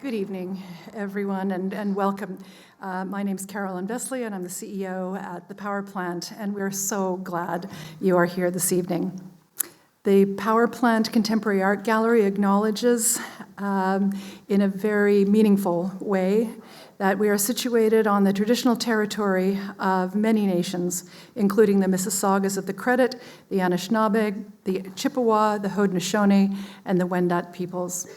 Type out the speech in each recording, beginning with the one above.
Good evening, everyone, and welcome. My name is Carolyn Vesley, and I'm the CEO at the Power Plant, and we're so glad you are here this evening. The Power Plant Contemporary Art Gallery acknowledges in a very meaningful way that we are situated on the traditional territory of many nations, including the Mississaugas of the Credit, the Anishinaabe, the Chippewa, the Haudenosaunee, and the Wendat peoples.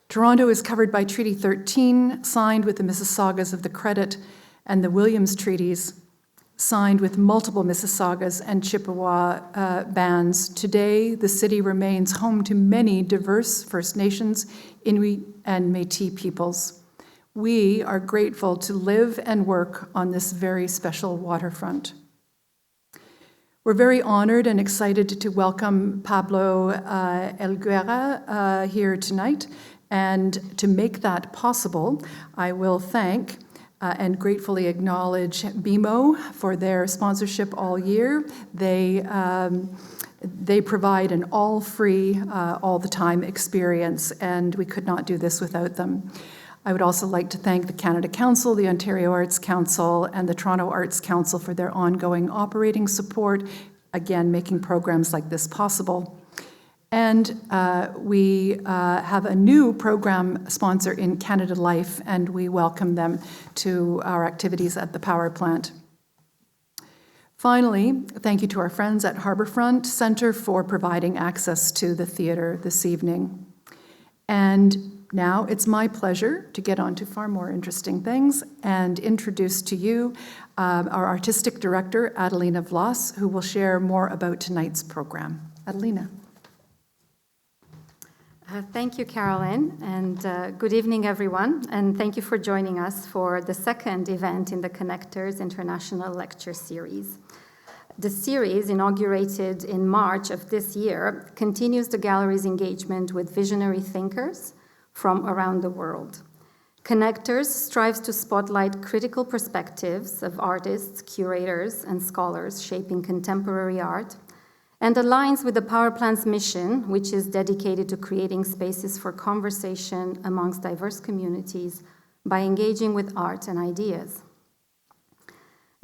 Toronto is covered by Treaty 13, signed with the Mississaugas of the Credit, and the Williams Treaties, signed with multiple Mississaugas and Chippewa bands. Today, the city remains home to many diverse First Nations, Inuit, and Métis peoples. We are grateful to live and work on this very special waterfront. We're very honored and excited to welcome Pablo Helguera here tonight. And to make that possible, I will thank and gratefully acknowledge BMO for their sponsorship all year. They provide an all-free, all-the-time experience, and we could not do this without them. I would also like to thank the Canada Council, the Ontario Arts Council, and the Toronto Arts Council for their ongoing operating support, again, making programs like this possible. And we have a new program sponsor in Canada Life, and we welcome them to our activities at the Power Plant. Finally, thank you to our friends at Harbourfront Centre for providing access to the theatre this evening. And now it's my pleasure to get on to far more interesting things and introduce to you our artistic director, Adelina Vlas, who will share more about tonight's program. Adelina. Thank you, Carolyn, and good evening, everyone, and thank you for joining us for the second event in the Connectors International Lecture Series. The series, inaugurated in March of this year, continues the gallery's engagement with visionary thinkers from around the world. Connectors strives to spotlight critical perspectives of artists, curators, and scholars shaping contemporary art, and aligns with the Power Plant's mission, which is dedicated to creating spaces for conversation amongst diverse communities by engaging with art and ideas.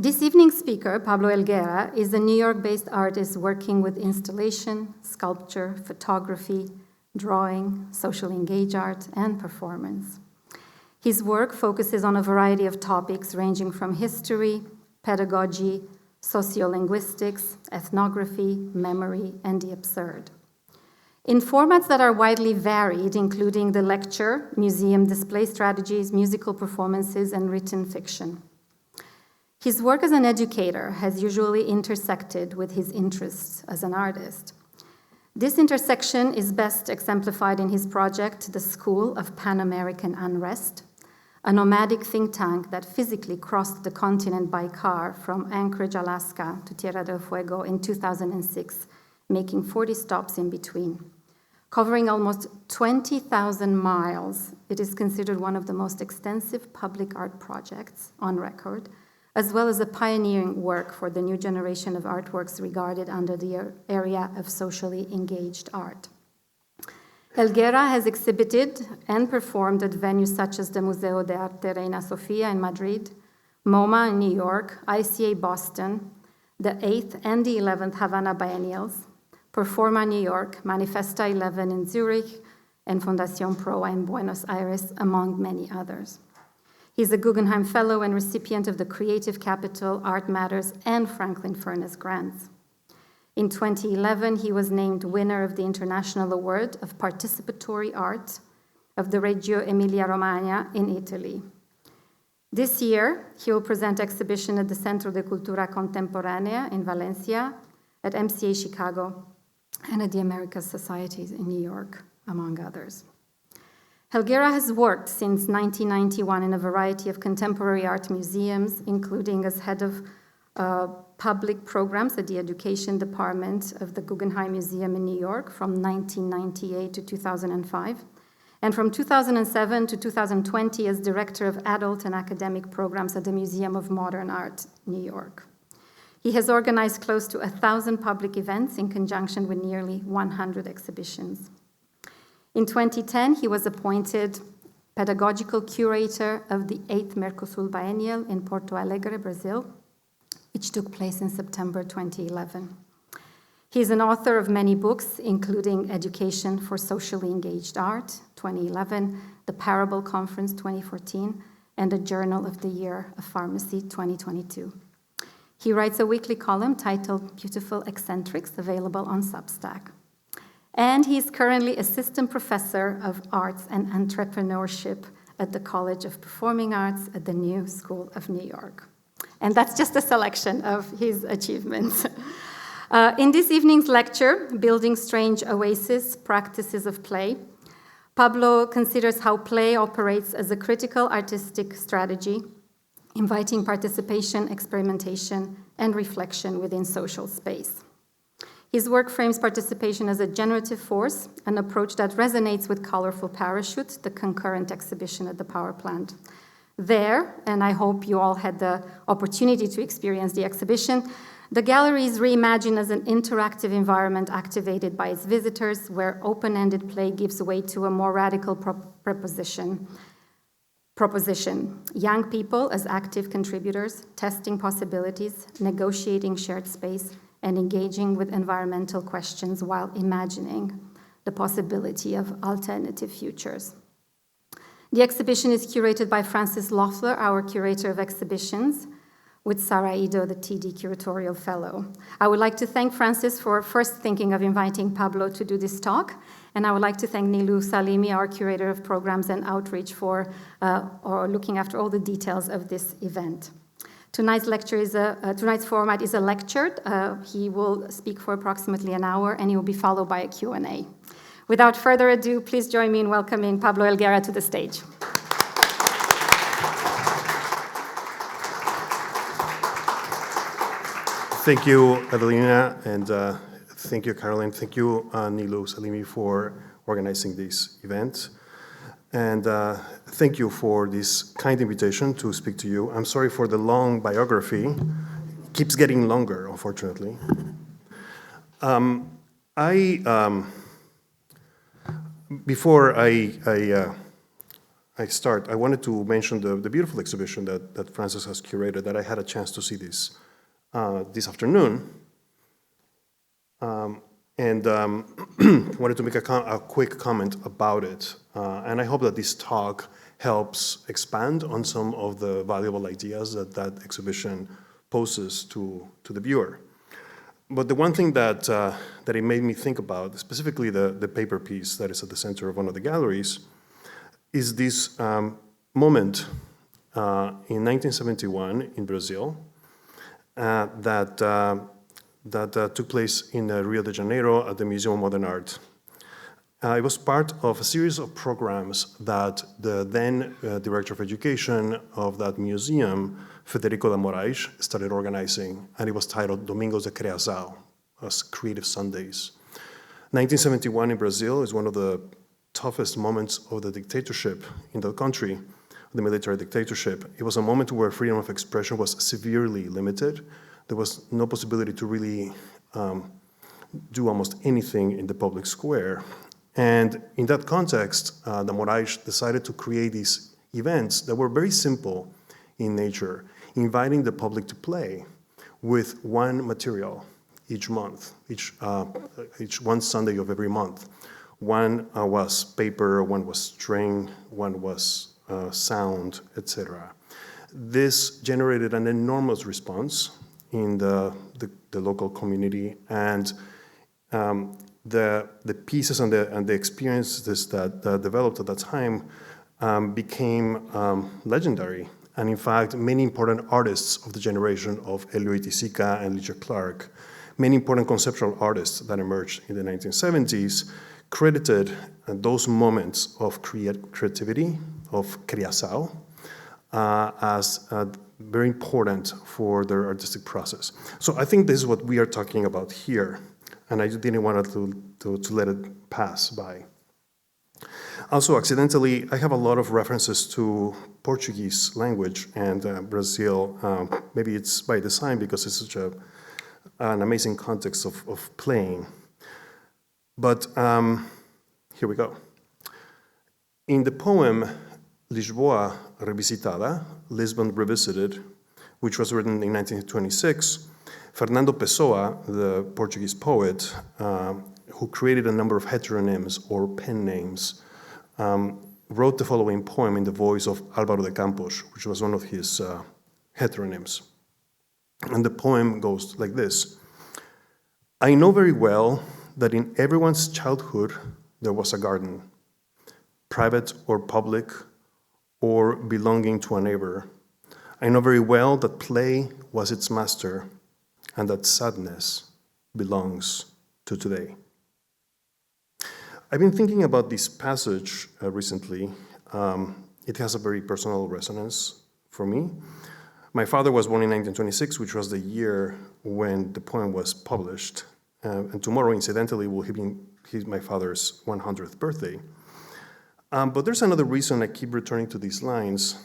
This evening's speaker, Pablo Helguera, is a New York-based artist working with installation, sculpture, photography, drawing, socially engaged art, and performance. His work focuses on a variety of topics ranging from history, pedagogy, sociolinguistics, ethnography, memory, and the absurd. In formats that are widely varied, including the lecture, museum display strategies, musical performances, and written fiction. His work as an educator has usually intersected with his interests as an artist. This intersection is best exemplified in his project, The School of Pan-American Unrest, a nomadic think tank that physically crossed the continent by car from Anchorage, Alaska to Tierra del Fuego in 2006, making 40 stops in between. Covering almost 20,000 miles, it is considered one of the most extensive public art projects on record, as well as a pioneering work for the new generation of artworks regarded under the area of socially engaged art. Helguera has exhibited and performed at venues such as the Museo de Arte Reina Sofia in Madrid, MoMA in New York, ICA Boston, the 8th and the 11th Havana Biennials, Performa New York, Manifesta 11 in Zurich, and Fundación Proa in Buenos Aires, among many others. He's a Guggenheim Fellow and recipient of the Creative Capital, Art Matters, and Franklin Furnace grants. In 2011, he was named winner of the International Award of Participatory Art of the Reggio Emilia-Romagna in Italy. This year, he will present exhibition at the Centro de Cultura Contemporanea in Valencia, at MCA Chicago, and at the Americas Societies in New York, among others. Helguera has worked since 1991 in a variety of contemporary art museums, including as head of public programs at the Education Department of the Guggenheim Museum in New York from 1998 to 2005, and from 2007 to 2020 as Director of Adult and Academic Programs at the Museum of Modern Art, New York. He has organized close to 1,000 public events in conjunction with nearly 100 exhibitions. In 2010, he was appointed pedagogical curator of the 8th Mercosul Biennial in Porto Alegre, Brazil, which took place in September 2011. He is an author of many books, including Education for Socially Engaged Art, 2011, the Parable Conference, 2014, and the Journal of the Year of Pharmacy, 2022. He writes a weekly column titled Beautiful Eccentrics, available on Substack. And he is currently assistant professor of arts and entrepreneurship at the College of Performing Arts at the New School of New York. And that's just a selection of his achievements. In this evening's lecture, Building Strange Oases, Practices of Play, Pablo considers how play operates as a critical artistic strategy, inviting participation, experimentation, and reflection within social space. His work frames participation as a generative force, an approach that resonates with Colourful Parachutes, the concurrent exhibition at the power plant. There, and I hope you all had the opportunity to experience the exhibition, the gallery is reimagined as an interactive environment activated by its visitors, where open-ended play gives way to a more radical proposition. Young people as active contributors, testing possibilities, negotiating shared space, and engaging with environmental questions while imagining the possibility of alternative futures. The exhibition is curated by Francis Loeffler, our curator of exhibitions, with Sarah Ido, the TD Curatorial Fellow. I would like to thank Francis for first thinking of inviting Pablo to do this talk, and I would like to thank Nilou Salimi, our curator of programs and outreach, for looking after all the details of this event. Tonight's format is a lecture. He will speak for approximately an hour, and he will be followed by a Q&A. Without further ado, please join me in welcoming Pablo Helguera to the stage. Thank you, Adelina, and thank you, Caroline. Thank you, Nilou Salimi, for organizing this event. And thank you for this kind invitation to speak to you. I'm sorry for the long biography. It keeps getting longer, unfortunately. Before I start, I wanted to mention the beautiful exhibition that Francis has curated, that I had a chance to see this afternoon. And wanted to make a quick comment about it. And I hope that this talk helps expand on some of the valuable ideas that exhibition poses to the viewer. But the one thing that it made me think about, specifically the paper piece that is at the center of one of the galleries, is this moment in 1971 in Brazil that took place in Rio de Janeiro at the Museum of Modern Art. It was part of a series of programs that the then Director of Education of that museum, Federico de Moraes, started organizing, and it was titled Domingos de Criação, as Creative Sundays. 1971 in Brazil is one of the toughest moments of the dictatorship in the country, the military dictatorship. It was a moment where freedom of expression was severely limited. There was no possibility to really do almost anything in the public square. And in that context, the Moraes decided to create these events that were very simple in nature, inviting the public to play with one material each month, each one Sunday of every month. One was paper, one was string, one was sound, etc. This generated an enormous response in the local community, and the pieces and the experiences that developed at that time became legendary. And in fact, many important artists of the generation of Elio Itisica and Ligia Clark, many important conceptual artists that emerged in the 1970s, credited those moments of creativity, of criação, as very important for their artistic process. So I think this is what we are talking about here, and I didn't want to let it pass by. Also, accidentally, I have a lot of references to Portuguese language and Brazil. Maybe it's by design because it's such an amazing context of playing. But here we go. In the poem Lisboa Revisitada, Lisbon Revisited, which was written in 1926, Fernando Pessoa, the Portuguese poet, who created a number of heteronyms or pen names, wrote the following poem in the voice of Álvaro de Campos, which was one of his heteronyms. And the poem goes like this. I know very well that in everyone's childhood there was a garden, private or public, or belonging to a neighbor. I know very well that play was its master and that sadness belongs to today. I've been thinking about this passage recently. It has a very personal resonance for me. My father was born in 1926, which was the year when the poem was published. And tomorrow, incidentally, will be my father's 100th birthday. But there's another reason I keep returning to these lines.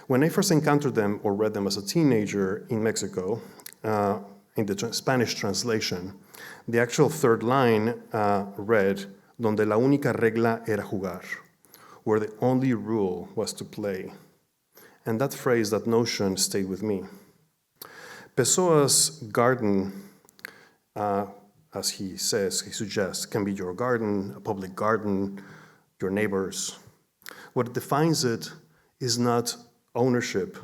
When I first encountered them or read them as a teenager in Mexico, in the Spanish translation, the actual third line read, donde la única regla era jugar, where the only rule was to play. And that phrase, that notion, stayed with me. Pessoa's garden, as he suggests, can be your garden, a public garden, your neighbors. What defines it is not ownership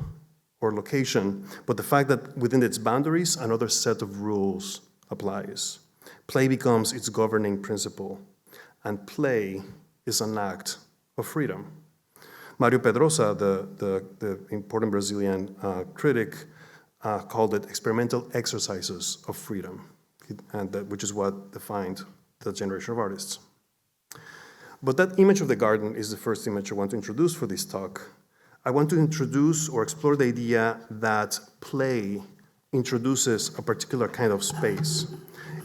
or location, but the fact that within its boundaries, another set of rules applies. Play becomes its governing principle, and play is an act of freedom. Mario Pedrosa, the important Brazilian critic, called it experimental exercises of freedom, which is what defined the generation of artists. But that image of the garden is the first image I want to introduce for this talk. I want to introduce or explore the idea that play introduces a particular kind of space.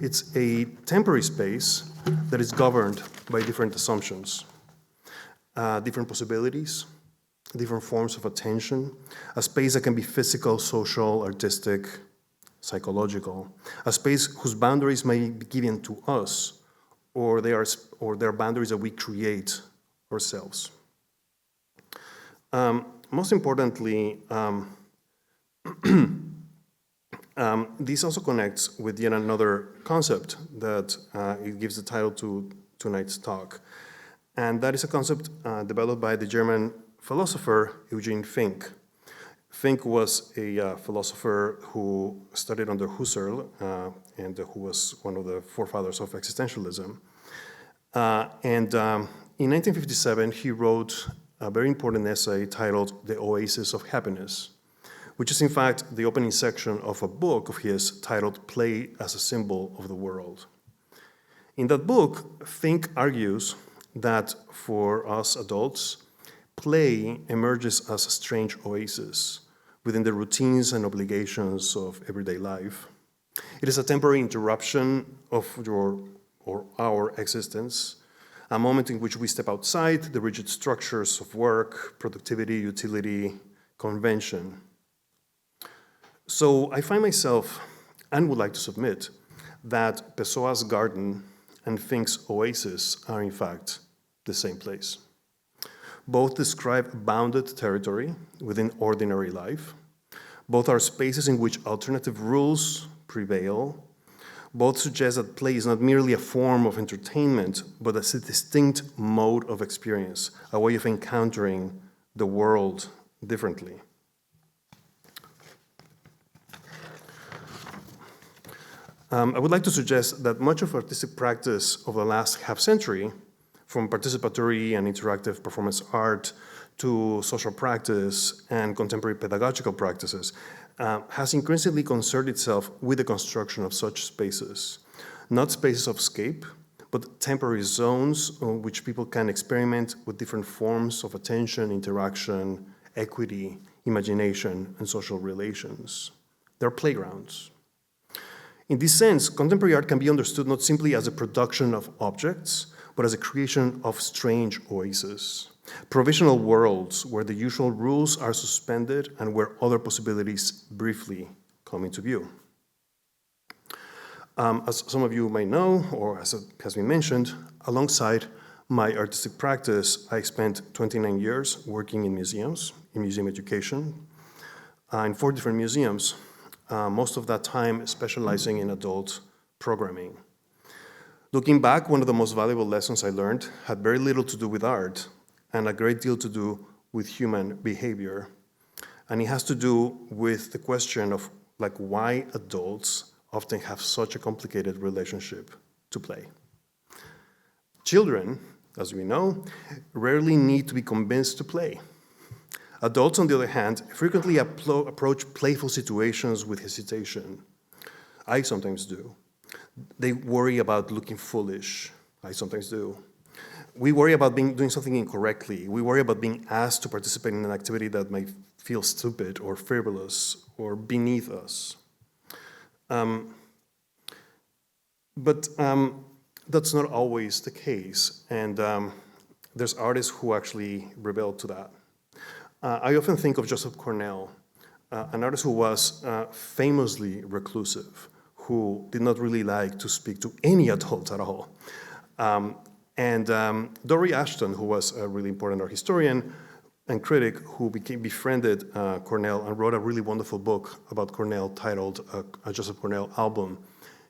It's a temporary space that is governed by different assumptions, different possibilities, different forms of attention, a space that can be physical, social, artistic, psychological, a space whose boundaries may be given to us, or they are boundaries that we create ourselves. Most importantly, this also connects with yet another concept that it gives the title to tonight's talk. And that is a concept developed by the German philosopher Eugene Fink. Fink was a philosopher who studied under Husserl and who was one of the forefathers of existentialism. In 1957, he wrote a very important essay titled The Oasis of Happiness, which is in fact the opening section of a book of his titled Play as a Symbol of the World. In that book, Fink argues that for us adults, play emerges as a strange oasis within the routines and obligations of everyday life. It is a temporary interruption of our existence, a moment in which we step outside the rigid structures of work, productivity, utility, convention. So I find myself, and would like to submit, that Pessoa's garden and Fink's oasis are in fact the same place. Both describe bounded territory within ordinary life. Both are spaces in which alternative rules prevail. Both suggest that play is not merely a form of entertainment, but as a distinct mode of experience, a way of encountering the world differently. I would like to suggest that much of artistic practice of the last half-century, from participatory and interactive performance art to social practice and contemporary pedagogical practices, has increasingly concerned itself with the construction of such spaces. Not spaces of escape, but temporary zones on which people can experiment with different forms of attention, interaction, equity, imagination, and social relations. They're playgrounds. In this sense, contemporary art can be understood not simply as a production of objects, but as a creation of strange oases, provisional worlds where the usual rules are suspended and where other possibilities briefly come into view. As some of you may know, or as has been mentioned, alongside my artistic practice, I spent 29 years working in museums, in museum education, in 4 different museums, most of that time specializing in adult programming. Looking back, one of the most valuable lessons I learned had very little to do with art and a great deal to do with human behavior. And it has to do with the question of why adults often have such a complicated relationship to play. Children, as we know, rarely need to be convinced to play. Adults, on the other hand, frequently approach playful situations with hesitation. I sometimes do. They worry about looking foolish. I sometimes do. We worry about doing something incorrectly. We worry about being asked to participate in an activity that might feel stupid or frivolous or beneath us. But that's not always the case, and there's artists who actually rebel to that. I often think of Joseph Cornell, an artist who was famously reclusive, who did not really like to speak to any adult at all. And Dory Ashton, who was a really important art historian and critic, who befriended Cornell and wrote a really wonderful book about Cornell titled A Joseph Cornell Album.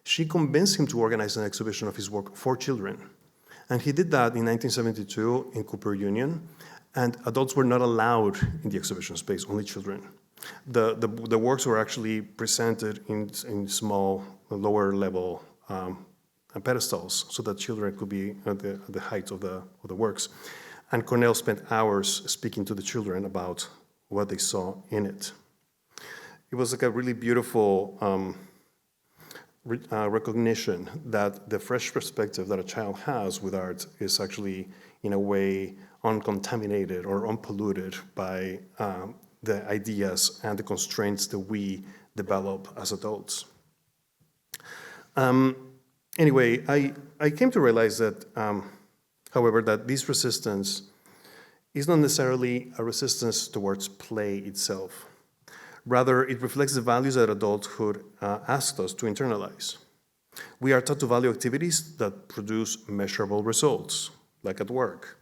She convinced him to organize an exhibition of his work for children. And he did that in 1972 in Cooper Union, and adults were not allowed in the exhibition space, only children. The works were actually presented in small, lower level pedestals so that children could be at the height of the works. And Cornell spent hours speaking to the children about what they saw in it. It was a really beautiful recognition that the fresh perspective that a child has with art is actually, in a way, uncontaminated or unpolluted by the ideas and the constraints that we develop as adults. Anyway, I came to realize that, however, that this resistance is not necessarily a resistance towards play itself. Rather, it reflects the values that adulthood asked us to internalize. We are taught to value activities that produce measurable results, like at work.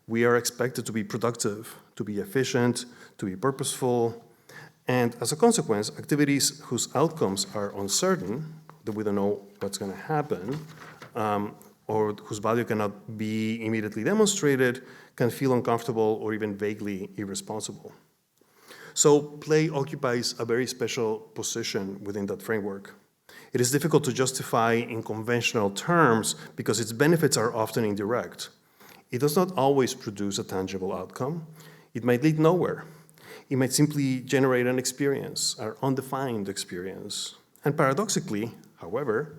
We are expected to be productive, to be efficient, to be purposeful, and as a consequence, activities whose outcomes are uncertain, that we don't know what's going to happen, or whose value cannot be immediately demonstrated, can feel uncomfortable or even vaguely irresponsible. So play occupies a very special position within that framework. It is difficult to justify in conventional terms because its benefits are often indirect. It does not always produce a tangible outcome. It might lead nowhere. It might simply generate an experience, an undefined experience. And paradoxically, however,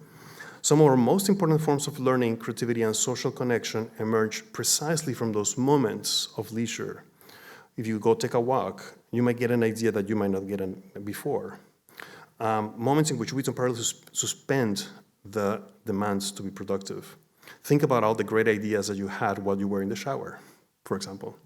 some of our most important forms of learning, creativity, and social connection emerge precisely from those moments of leisure. If you go take a walk, you might get an idea that you might not get before. Moments in which we temporarily suspend the demands to be productive. Think about all the great ideas that you had while you were in the shower, for example.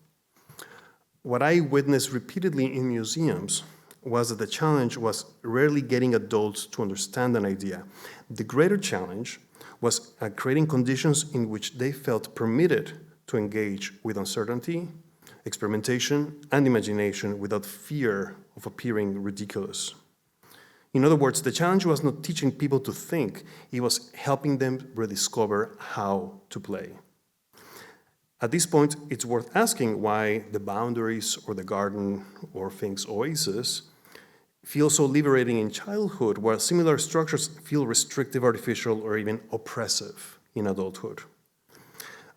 What I witnessed repeatedly in museums was that the challenge was rarely getting adults to understand an idea. The greater challenge was creating conditions in which they felt permitted to engage with uncertainty, experimentation, and imagination without fear of appearing ridiculous. In other words, the challenge was not teaching people to think, it was helping them rediscover how to play. At this point, it's worth asking why the boundaries or the garden or things oasis feel so liberating in childhood, while similar structures feel restrictive, artificial, or even oppressive in adulthood.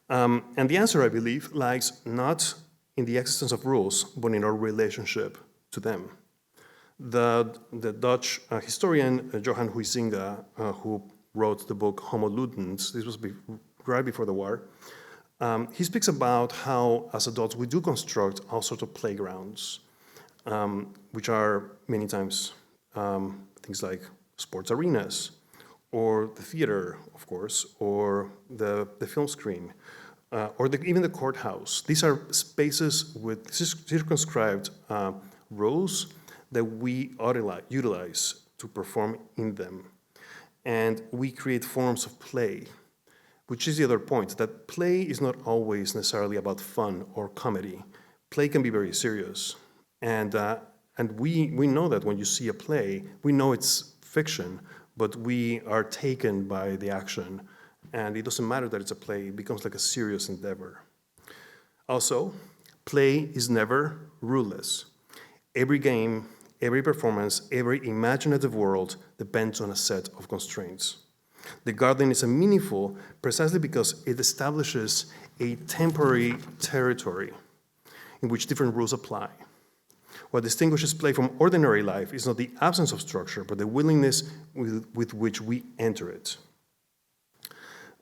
And the answer, I believe, lies not in the existence of rules, but in our relationship to them. The Dutch historian Johan Huizinga, who wrote the book Homo Ludens, this was right before the war, he speaks about how, as adults, we do construct all sorts of playgrounds, which are many times things like sports arenas, or the theater, of course, or the film screen, or even the courthouse. These are spaces with circumscribed roles that we utilize to perform in them. And we create forms of play which is the other point, that play is not always necessarily about fun or comedy. Play can be very serious. And we know that when you see a play, we know it's fiction, but we are taken by the action. And it doesn't matter that it's a play, it becomes like a serious endeavor. Also, play is never ruleless. Every game, every performance, every imaginative world depends on a set of constraints. The garden is meaningful precisely because it establishes a temporary territory in which different rules apply. What distinguishes play from ordinary life is not the absence of structure, but the willingness with which we enter it.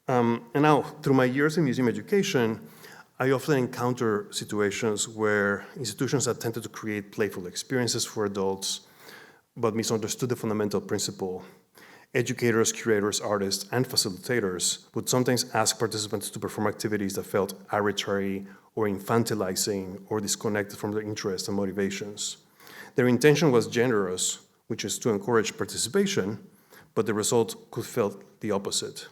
And now, through my years in museum education, I often encounter situations where institutions attempted to create playful experiences for adults, but misunderstood the fundamental principle. Educators, curators, artists, and facilitators would sometimes ask participants to perform activities that felt arbitrary or infantilizing or disconnected from their interests and motivations. Their intention was generous, which is to encourage participation, but the result could feel the opposite,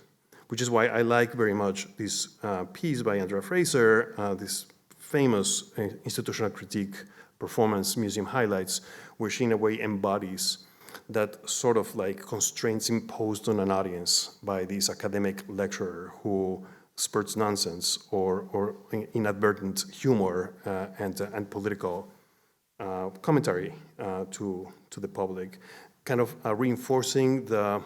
which is why I like very much this piece by Andrea Fraser, this famous institutional critique performance, Museum Highlights, where she in a way embodies that sort of like constraints imposed on an audience by this academic lecturer who spurts nonsense or inadvertent humor and political commentary to the public, kind of reinforcing the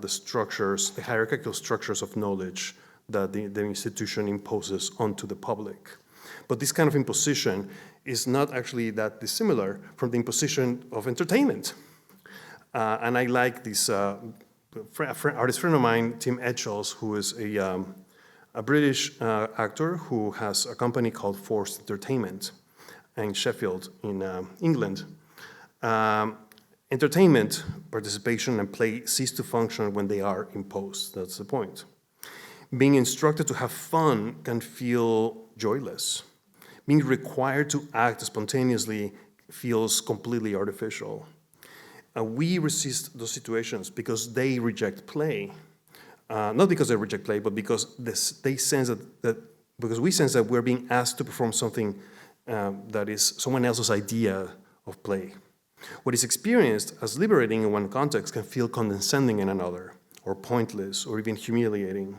structures, the hierarchical structures of knowledge that the institution imposes onto the public. But this kind of imposition is not actually that dissimilar from the imposition of entertainment. And I like this artist friend of mine, Tim Etchells, who is a British actor who has a company called Forced Entertainment in Sheffield in England. Entertainment, participation, and play cease to function when they are imposed. That's the point. Being instructed to have fun can feel joyless. Being required to act spontaneously feels completely artificial. We resist those situations because they reject play. Not because they reject play, but because they sense because we sense that we're being asked to perform something that is someone else's idea of play. What is experienced as liberating in one context can feel condescending in another, or pointless, or even humiliating.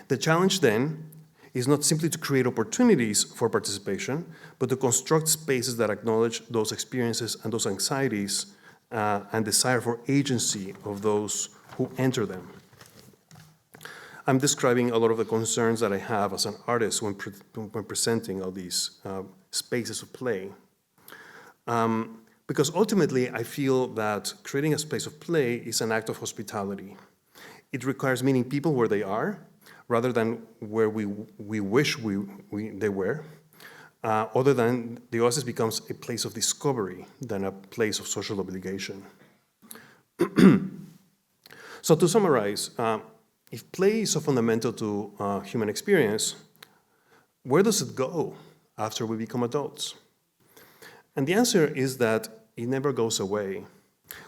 The challenge then is not simply to create opportunities for participation, but to construct spaces that acknowledge those experiences and those anxieties and desire for agency of those who enter them. I'm describing a lot of the concerns that I have as an artist when presenting all these spaces of play. Because ultimately, I feel that creating a space of play is an act of hospitality. It requires meeting people where they are, rather than where we wish they were. Other than the oasis becomes a place of discovery than a place of social obligation. So to summarize, if play is so fundamental to human experience, where does it go after we become adults? And the answer is that it never goes away.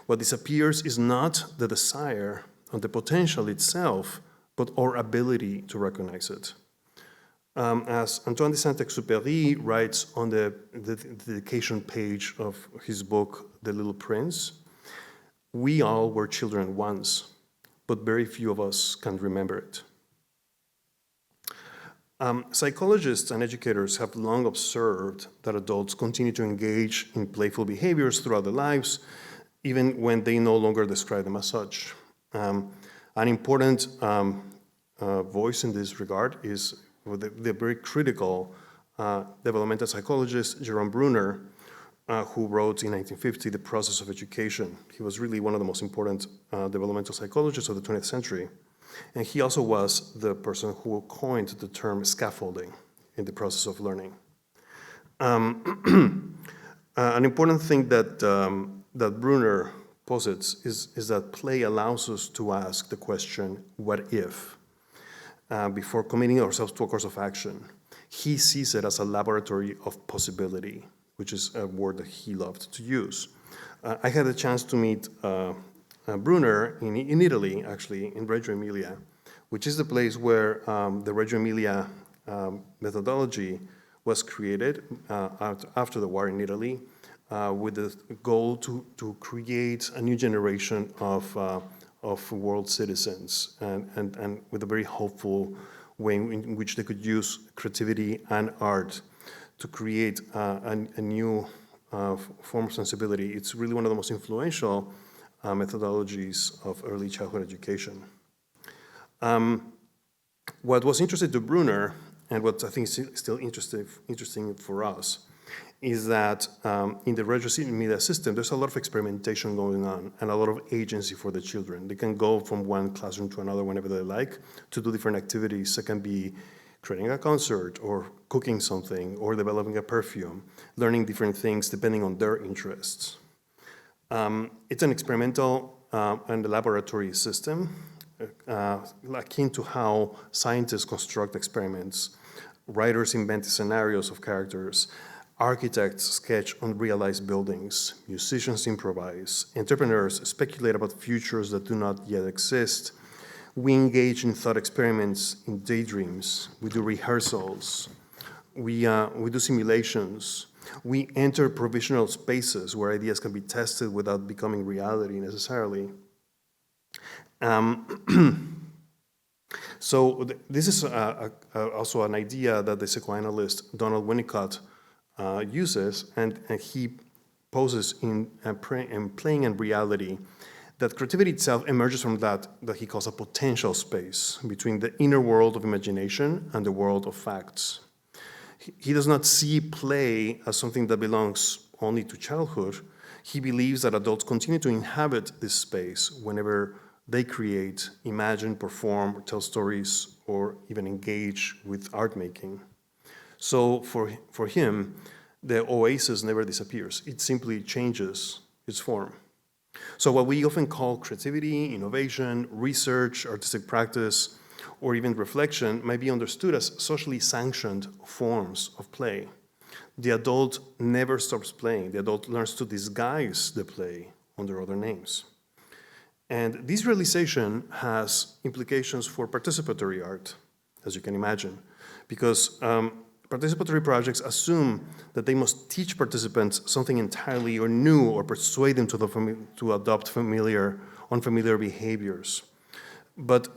What disappears is not the desire or the potential itself, but our ability to recognize it. As Antoine de Saint-Exupéry writes on the dedication page of his book, The Little Prince, we all were children once, but very few of us can remember it. Psychologists and educators have long observed that adults continue to engage in playful behaviors throughout their lives, even when they no longer describe them as such. An important voice in this regard is the very critical developmental psychologist Jerome Bruner, who wrote in 1950 The Process of Education. He was really one of the most important developmental psychologists of the 20th century. And he also was the person who coined the term scaffolding in the process of learning. An important thing that Bruner posits is that play allows us to ask the question, what if? Before committing ourselves to a course of action. He sees it as a laboratory of possibility, which is a word that he loved to use. I had a chance to meet Bruner in Italy, actually, in Reggio Emilia, which is the place where the Reggio Emilia methodology was created after the war in Italy, with the goal to create a new generation of world citizens, and with a very hopeful way in which they could use creativity and art to create a new form of sensibility. It's really one of the most influential methodologies of early childhood education. What was interesting to Brunner, and what I think is still interesting for us, is that in the Reggio Emilia system, there's a lot of experimentation going on and a lot of agency for the children. They can go from one classroom to another whenever they like to do different activities. It can be creating a concert or cooking something or developing a perfume, learning different things depending on their interests. It's an experimental and laboratory system, akin to how scientists construct experiments, writers invent scenarios of characters, architects sketch unrealized buildings, musicians improvise, entrepreneurs speculate about futures that do not yet exist. We engage in thought experiments, in daydreams. We do rehearsals. We do simulations. We enter provisional spaces where ideas can be tested without becoming reality necessarily. So this is also an idea that the psychoanalyst Donald Winnicott uses, and he poses in Playing and Reality, that creativity itself emerges from that he calls a potential space between the inner world of imagination and the world of facts. He does not see play as something that belongs only to childhood. He believes that adults continue to inhabit this space whenever they create, imagine, perform, tell stories, or even engage with art making. So for him, the oasis never disappears. It simply changes its form. So what we often call creativity, innovation, research, artistic practice, or even reflection might be understood as socially sanctioned forms of play. The adult never stops playing. The adult learns to disguise the play under other names. And this realization has implications for participatory art, as you can imagine, because participatory projects assume that they must teach participants something entirely or new, or persuade them to adopt unfamiliar behaviors. But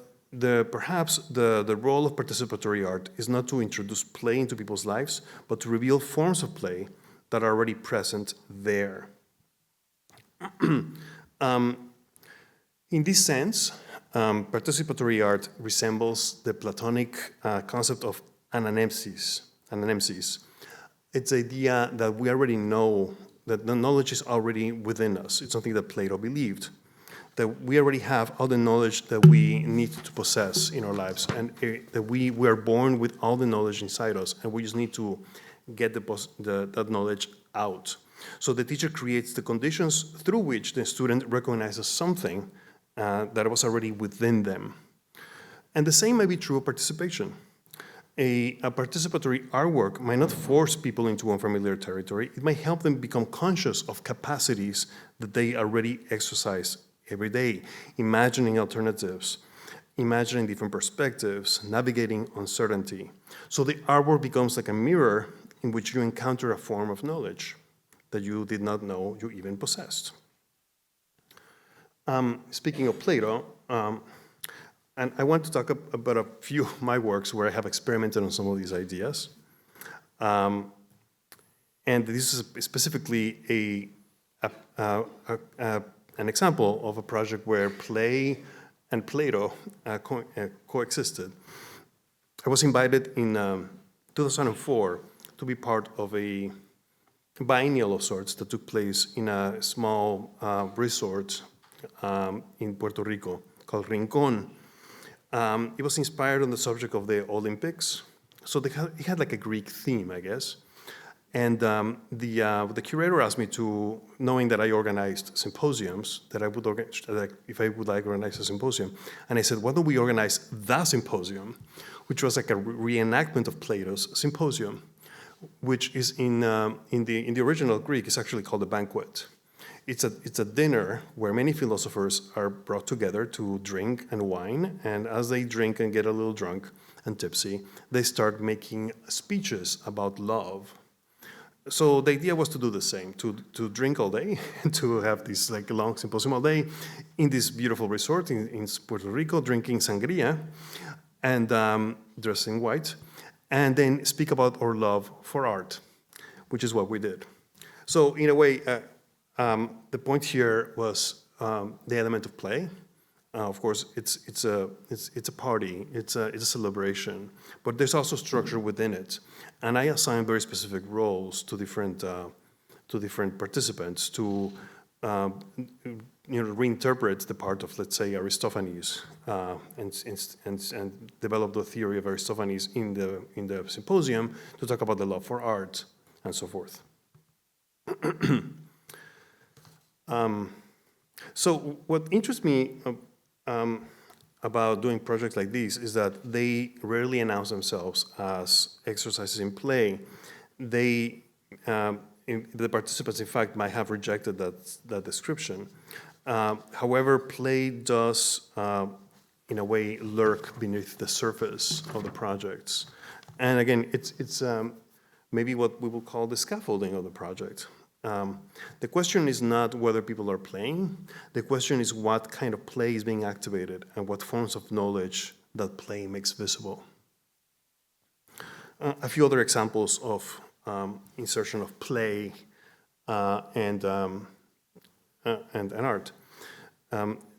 perhaps the role of participatory art is not to introduce play into people's lives, but to reveal forms of play that are already present there. In this sense, participatory art resembles the Platonic concept of anamnesis. It's the idea that we already know, that the knowledge is already within us. It's something that Plato believed, that we already have all the knowledge that we need to possess in our lives, and that we are born with all the knowledge inside us, and we just need to get that knowledge out. So the teacher creates the conditions through which the student recognizes something that was already within them. And the same may be true of participation. A participatory artwork might not force people into unfamiliar territory. It might help them become conscious of capacities that they already exercise every day, imagining alternatives, imagining different perspectives, navigating uncertainty. So the artwork becomes like a mirror in which you encounter a form of knowledge that you did not know you even possessed. Speaking of Plato, and I want to talk about a few of my works where I have experimented on some of these ideas. And this is specifically an example of a project where play and Plato coexisted. I was invited in 2004 to be part of a biennial of sorts that took place in a small resort in Puerto Rico called Rincón. It was inspired on the subject of the Olympics. So it had like a Greek theme, I guess. And the curator asked me to, knowing that I organized symposiums, that if I would like to organize a symposium. And I said, why don't we organize the symposium, which was like a reenactment of Plato's symposium, which is in the original Greek is actually called a banquet. it's a dinner where many philosophers are brought together to drink and wine, and as they drink and get a little drunk and tipsy, they start making speeches about love. So the idea was to do the same, to drink all day, to have this like long symposium all day in this beautiful resort in Puerto Rico, drinking sangria and dressing white, and then speak about our love for art, which is what we did. So in a way, the point here was the element of play. Of course, it's a party, it's a celebration, but there's also structure within it. And I assigned very specific roles to different participants to reinterpret the part of, let's say, Aristophanes and develop the theory of Aristophanes in the symposium to talk about the love for art and so forth. So what interests me about doing projects like these is that they rarely announce themselves as exercises in play. The participants, in fact, might have rejected that description. However, play does, in a way, lurk beneath the surface of the projects. And again, it's maybe what we will call the scaffolding of the project. The question is not whether people are playing. The question is what kind of play is being activated and what forms of knowledge that play makes visible. A few other examples of insertion of play and art.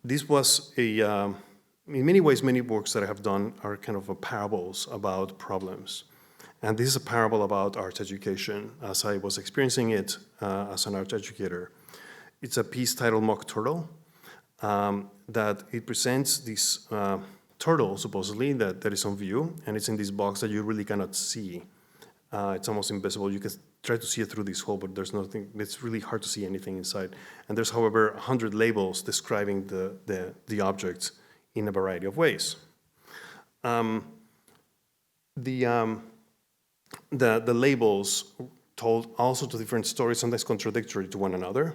This was in many ways, many works that I have done are kind of parables about problems. And this is a parable about art education, as I was experiencing it as an art educator. It's a piece titled Mock Turtle, that it presents this turtle, supposedly, that is on view, and it's in this box that you really cannot see. It's almost invisible. You can try to see it through this hole, but there's nothing. It's really hard to see anything inside. And there's, however, 100 labels describing the object in a variety of ways. The labels told also to different stories, sometimes contradictory to one another.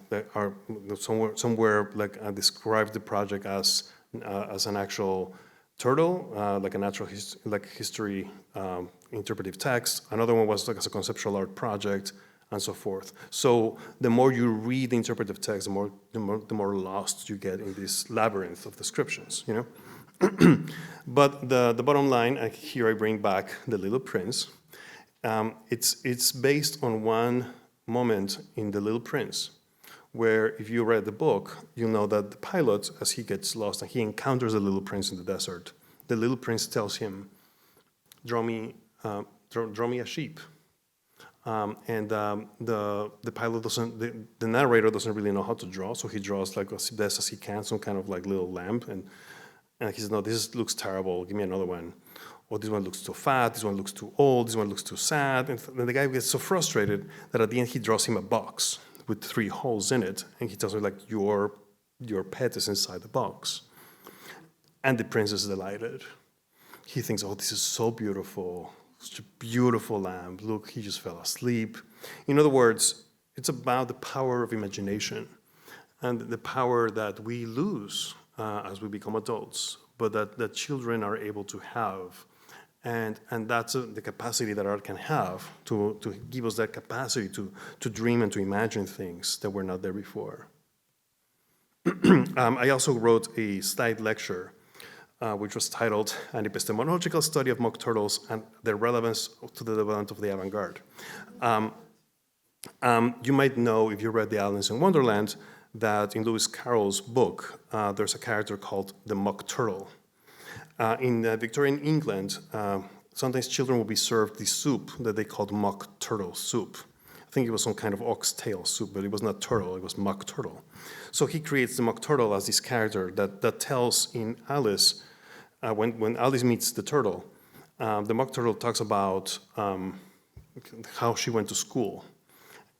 That are somewhere like describe the project as an actual turtle, like a natural history interpretive text. Another one was like as a conceptual art project, and so forth. So the more you read the interpretive text, the more lost you get in this labyrinth of descriptions. You know. But the bottom line, here I bring back The Little Prince. It's based on one moment in The Little Prince, where if you read the book, you know that the pilot, as he gets lost and he encounters the Little Prince in the desert, the Little Prince tells him, draw me a sheep. And the pilot the narrator doesn't really know how to draw, so he draws like as best as he can, some kind of like little lamb, and he says, no, this looks terrible, give me another one. Or this one looks too fat, this one looks too old, this one looks too sad. And then the guy gets so frustrated that at the end he draws him a box with 3 holes in it, and he tells her, like, your pet is inside the box. And the prince is delighted. He thinks, oh, this is so beautiful, such a beautiful lamb. Look, he just fell asleep. In other words, it's about the power of imagination and the power that we lose as we become adults, but that children are able to have. And that's the capacity that art can have to give us that capacity to dream and to imagine things that were not there before. I also wrote a slide lecture, which was titled An Epistemological Study of Mock Turtles and Their Relevance to the Development of the Avant-Garde. You might know, if you read The Alice in Wonderland, that in Lewis Carroll's book, there's a character called the Mock Turtle. In Victorian England, sometimes children will be served this soup that they called mock turtle soup. I think it was some kind of oxtail soup, but it was not turtle, it was mock turtle. So he creates the mock turtle as this character that tells in Alice, when Alice meets the turtle, the mock turtle talks about how she went to school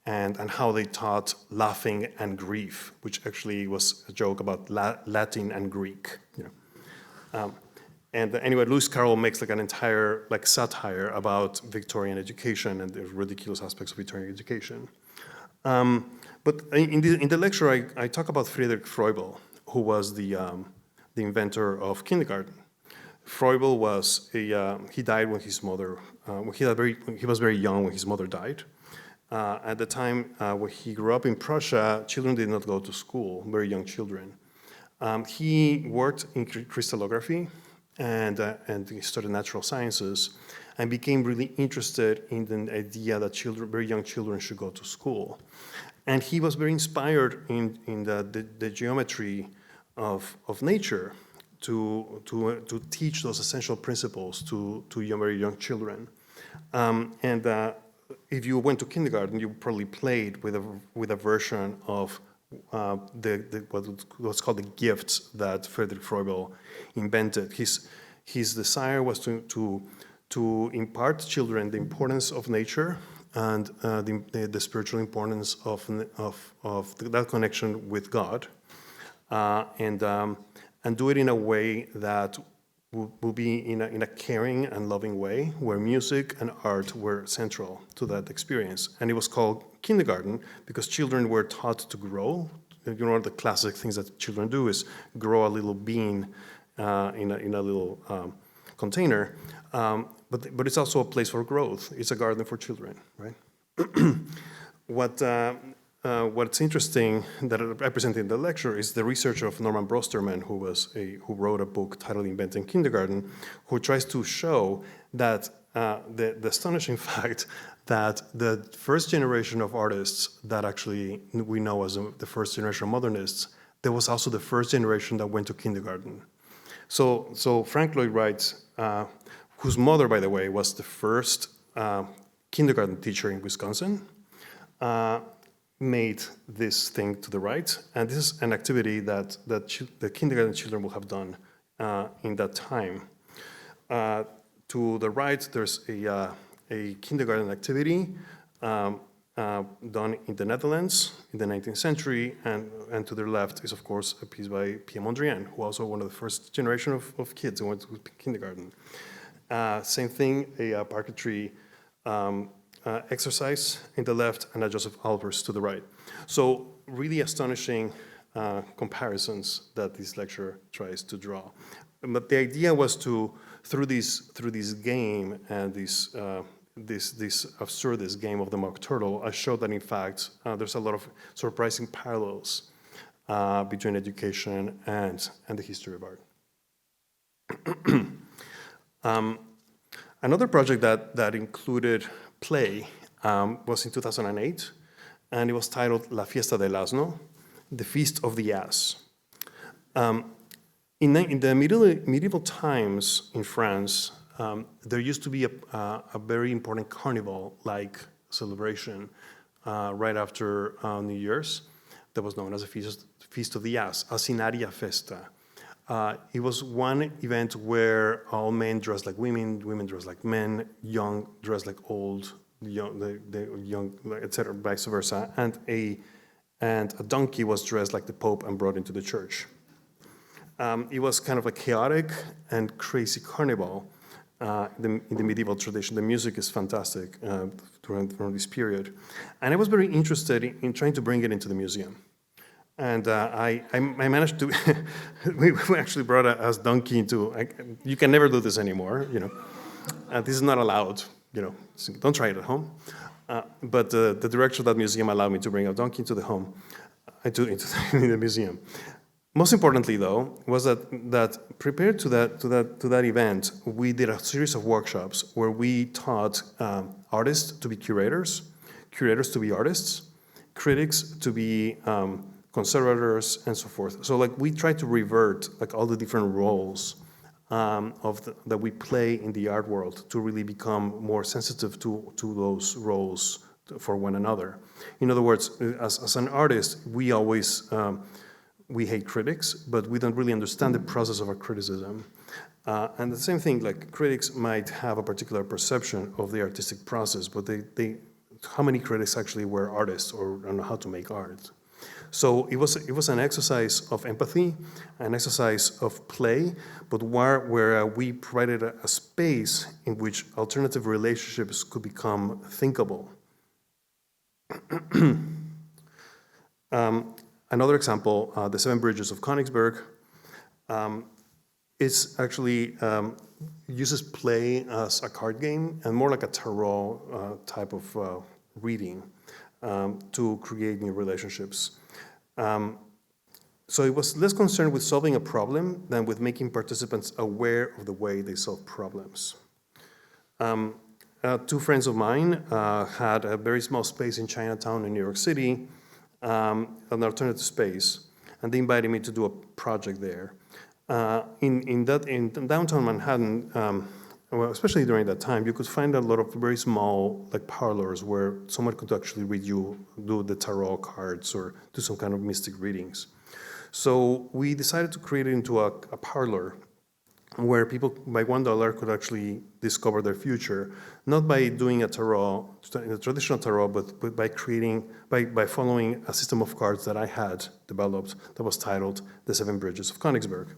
and how they taught laughing and grief, which actually was a joke about Latin and Greek. You know. And anyway, Lewis Carroll makes like an entire satire about Victorian education and the ridiculous aspects of Victorian education. But in the lecture, I talk about Friedrich Froebel, who was the inventor of kindergarten. Froebel he died when his mother, he was very young when his mother died. At the time when he grew up in Prussia, children did not go to school, very young children. He worked in crystallography and he studied natural sciences and became really interested in the idea that very young children should go to school. And he was very inspired in the geometry of nature to teach those essential principles to very young children. If you went to kindergarten, you probably played with a version of what's called the gifts that Friedrich Froebel invented. His desire was to impart to children the importance of nature and the spiritual importance of that connection with God, and do it in a way that will be in a caring and loving way, where music and art were central to that experience. And it was called kindergarten because children were taught to grow. You know, the classic things that children do is grow a little bean in a little container. But it's also a place for growth. It's a garden for children, right? What's interesting that I presented in the lecture is the research of Norman Brosterman, who wrote a book titled Inventing Kindergarten, who tries to show that the astonishing fact that the first generation of artists that actually we know as the first generation of modernists, there was also the first generation that went to kindergarten. So Frank Lloyd Wright, whose mother, by the way, was the first kindergarten teacher in Wisconsin, made this thing to the right, and this is an activity that the kindergarten children will have done in that time. To the right, there's a kindergarten activity done in the Netherlands in the 19th century, and to the left is, of course, a piece by Pierre Mondrian, who also one of the first generation of kids who went to kindergarten. Same thing, a parquetry exercise in the left, and a Joseph Albers to the right. So really astonishing comparisons that this lecture tries to draw. But the idea was to, through this game and this absurdist game of the Mock Turtle, I showed that in fact there's a lot of surprising parallels between education and the history of art. Another project that included play was in 2008, and it was titled La Fiesta del Asno, the Feast of the Ass. In the medieval times in France, there used to be a very important carnival-like celebration right after New Year's that was known as the Feast of the Ass, Asinaria Festa. It was one event where all men dressed like women, women dressed like men, young dressed like old, the young, etc., vice versa, and a donkey was dressed like the Pope and brought into the church. It was kind of a chaotic and crazy carnival in the medieval tradition. The music is fantastic during this period, and I was very interested in trying to bring it into the museum. And I managed to, we actually brought a donkey into, you can never do this anymore, you know. This is not allowed, you know, so don't try it at home. But the director of that museum allowed me to bring a donkey into the home, into the museum. Most importantly, though, was that prepared to that event, we did a series of workshops where we taught artists to be curators to be artists, critics to be conservators, and so forth. So like we try to revert like all the different roles that we play in the art world to really become more sensitive to those roles for one another. In other words, as an artist, we always we hate critics, but we don't really understand the process of our criticism. And the same thing, like critics might have a particular perception of the artistic process, but how many critics actually were artists or know how to make art? So it was an exercise of empathy, an exercise of play, but where we provided a space in which alternative relationships could become thinkable. Another example, the Seven Bridges of Königsberg, it's actually uses play as a card game and more like a tarot type of reading to create new relationships. So it was less concerned with solving a problem than with making participants aware of the way they solve problems. Two friends of mine had a very small space in Chinatown in New York City, an alternative space, and they invited me to do a project there. In downtown Manhattan, well, especially during that time, you could find a lot of very small parlors where someone could actually do the tarot cards or do some kind of mystic readings. So we decided to create it into a parlor where people by $1 could actually discover their future, not by doing a traditional tarot, but by following a system of cards that I had developed that was titled The Seven Bridges of Königsberg.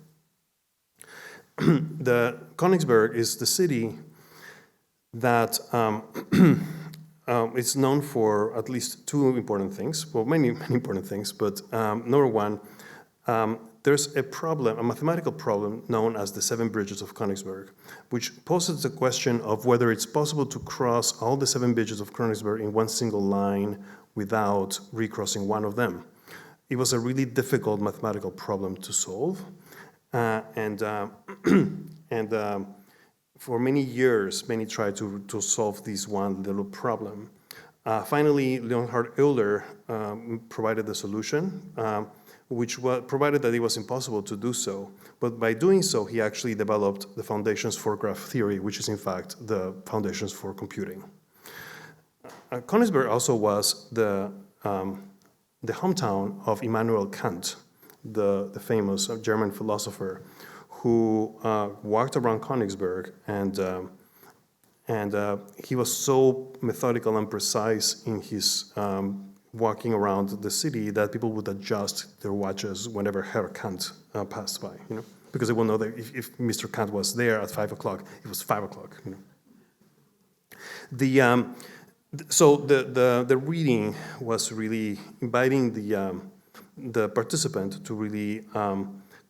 The Königsberg is the city that it's known for at least two important things, well, many important things, but number one, there's a mathematical problem known as the Seven Bridges of Königsberg, which poses the question of whether it's possible to cross all the seven bridges of Königsberg in one single line without recrossing one of them. It was a really difficult mathematical problem to solve, and for many years, many tried to solve this one little problem. Finally, Leonhard Euler provided the solution, which provided that it was impossible to do so. But by doing so, he actually developed the foundations for graph theory, which is in fact the foundations for computing. Königsberg also was the hometown of Immanuel Kant, the famous German philosopher who walked around Königsberg, and he was so methodical and precise in his walking around the city that people would adjust their watches whenever Herr Kant passed by, because they will know that if Mr. Kant was there at 5 o'clock, it was 5 o'clock. So the reading was really inviting the participant to really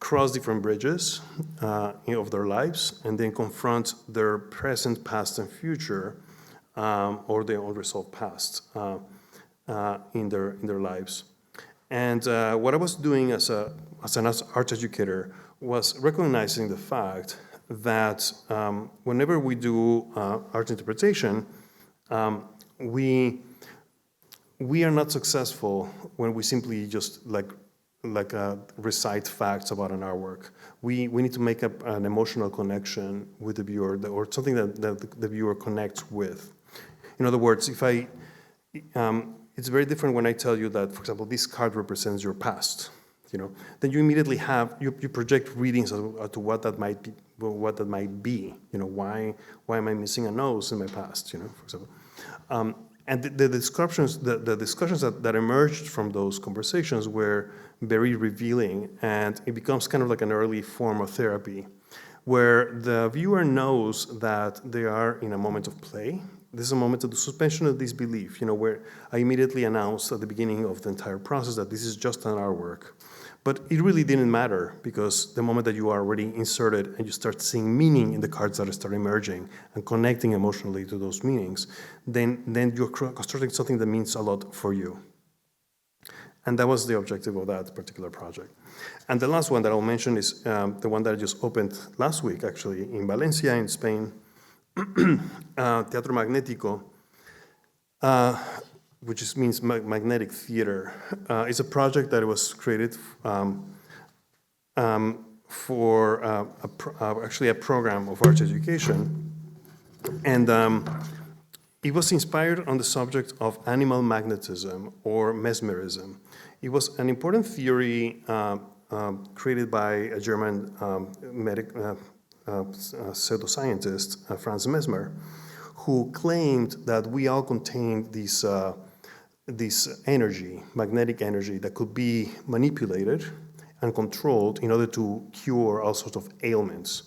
cross different bridges of their lives and then confront their present, past, and future, or their unresolved past in their lives. And what I was doing as an art educator was recognizing the fact that whenever we do art interpretation, we are not successful when we simply just recite facts about an artwork. We need to make an emotional connection with the viewer, or something that the viewer connects with. In other words, it's very different when I tell you that, for example, this card represents your past. Then you immediately you project readings to what that might be. Why am I missing a nose in my past? For example. And the discussions that emerged from those conversations were very revealing, and it becomes kind of like an early form of therapy, where the viewer knows that they are in a moment of play. This is a moment of the suspension of disbelief, where I immediately announced at the beginning of the entire process that this is just an artwork. But it really didn't matter, because the moment that you are already inserted and you start seeing meaning in the cards that start emerging and connecting emotionally to those meanings, then you're constructing something that means a lot for you. And that was the objective of that particular project. And the last one that I'll mention is the one that I just opened last week, actually, in Valencia, in Spain, Teatro Magnético, which means magnetic theater. It's a project that was created for actually a program of art education. And it was inspired on the subject of animal magnetism or mesmerism. It was an important theory created by a German pseudoscientist, Franz Mesmer, who claimed that we all contained this energy, magnetic energy, that could be manipulated and controlled in order to cure all sorts of ailments.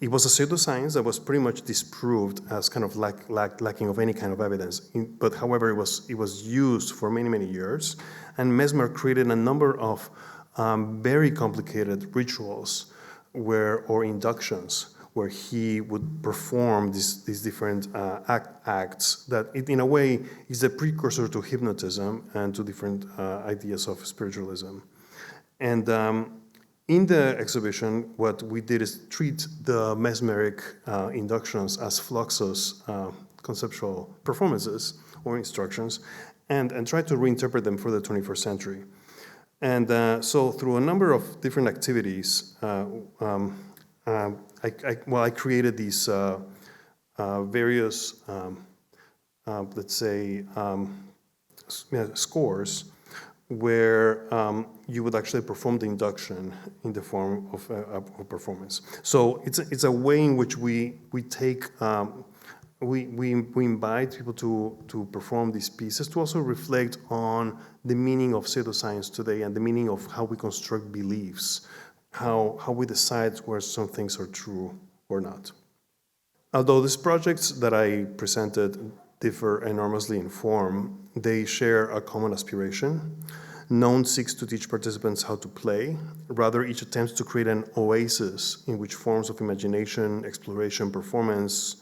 It was a pseudoscience that was pretty much disproved as kind of lacking of any kind of evidence. But however, it was used for many, many years. And Mesmer created a number of very complicated rituals or inductions where he would perform these different acts that, in a way, is the precursor to hypnotism and to different ideas of spiritualism. And in the exhibition, what we did is treat the mesmeric inductions as Fluxus conceptual performances or instructions and try to reinterpret them for the 21st century. And so through a number of different activities, I created these various, let's say, scores where you would actually perform the induction in the form of a performance. So it's a way in which we take, we invite people to perform these pieces to also reflect on the meaning of pseudoscience today and the meaning of how we construct beliefs, how we decide where some things are true or not. Although these projects that I presented differ enormously in form, they share a common aspiration. None seeks to teach participants how to play. Rather, each attempts to create an oasis in which forms of imagination, exploration, performance,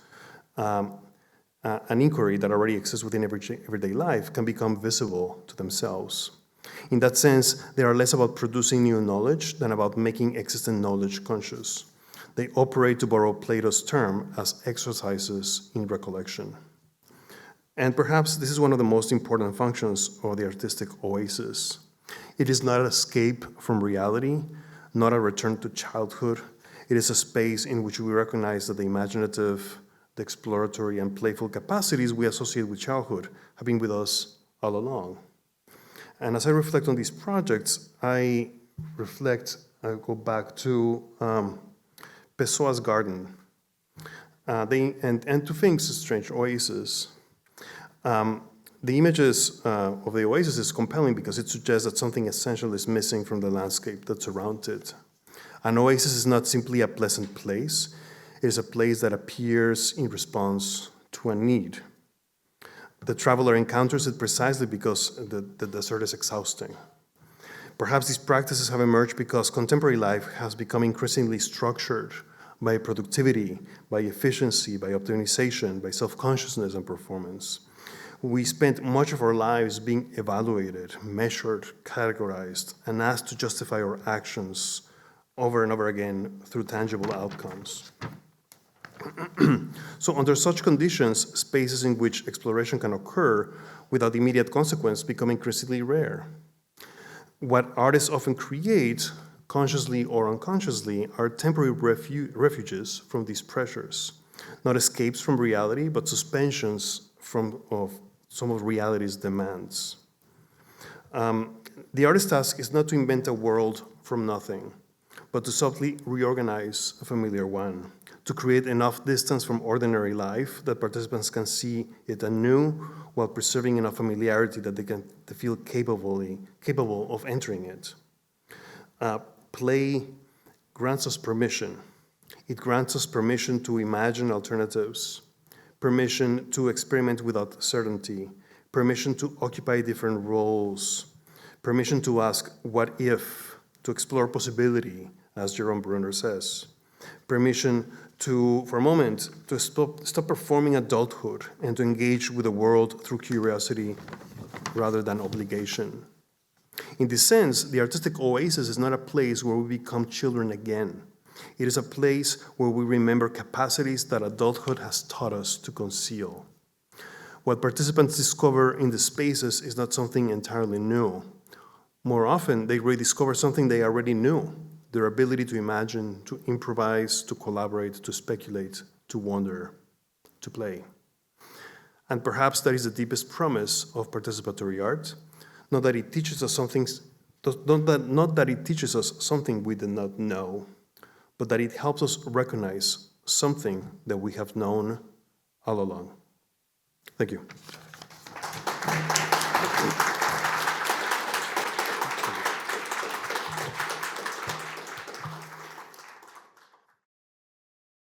an inquiry that already exists within everyday life can become visible to themselves. In that sense, they are less about producing new knowledge than about making existing knowledge conscious. They operate, to borrow Plato's term, as exercises in recollection. And perhaps this is one of the most important functions of the artistic oasis. It is not an escape from reality, not a return to childhood. It is a space in which we recognize that the imaginative, the exploratory, and playful capacities we associate with childhood have been with us all along. And as I reflect on these projects, I go back to Pessoa's garden, and to Finck's Strange Oases. The images of the oasis is compelling because it suggests that something essential is missing from the landscape that surrounds it. An oasis is not simply a pleasant place, it is a place that appears in response to a need. The traveler encounters it precisely because the desert is exhausting. Perhaps these practices have emerged because contemporary life has become increasingly structured by productivity, by efficiency, by optimization, by self-consciousness and performance. We spent much of our lives being evaluated, measured, categorized, and asked to justify our actions over and over again through tangible outcomes. So under such conditions, spaces in which exploration can occur without immediate consequence become increasingly rare. What artists often create, consciously or unconsciously, are temporary refuges from these pressures, not escapes from reality, but suspensions of some of reality's demands. The artist's task is not to invent a world from nothing, but to subtly reorganize a familiar one, to create enough distance from ordinary life that participants can see it anew while preserving enough familiarity that they feel capable of entering it. Play grants us permission. It grants us permission to imagine alternatives, permission to experiment without certainty, permission to occupy different roles, permission to ask, what if, to explore possibility, as Jerome Bruner says, permission to, for a moment, to stop performing adulthood and to engage with the world through curiosity rather than obligation. In this sense, the artistic oasis is not a place where we become children again. It is a place where we remember capacities that adulthood has taught us to conceal. What participants discover in the spaces is not something entirely new. More often, they rediscover something they already knew: their ability to imagine, to improvise, to collaborate, to speculate, to wonder, to play. And perhaps that is the deepest promise of participatory art, not that it teaches us something we did not know, but that it helps us recognize something that we have known all along. Thank you.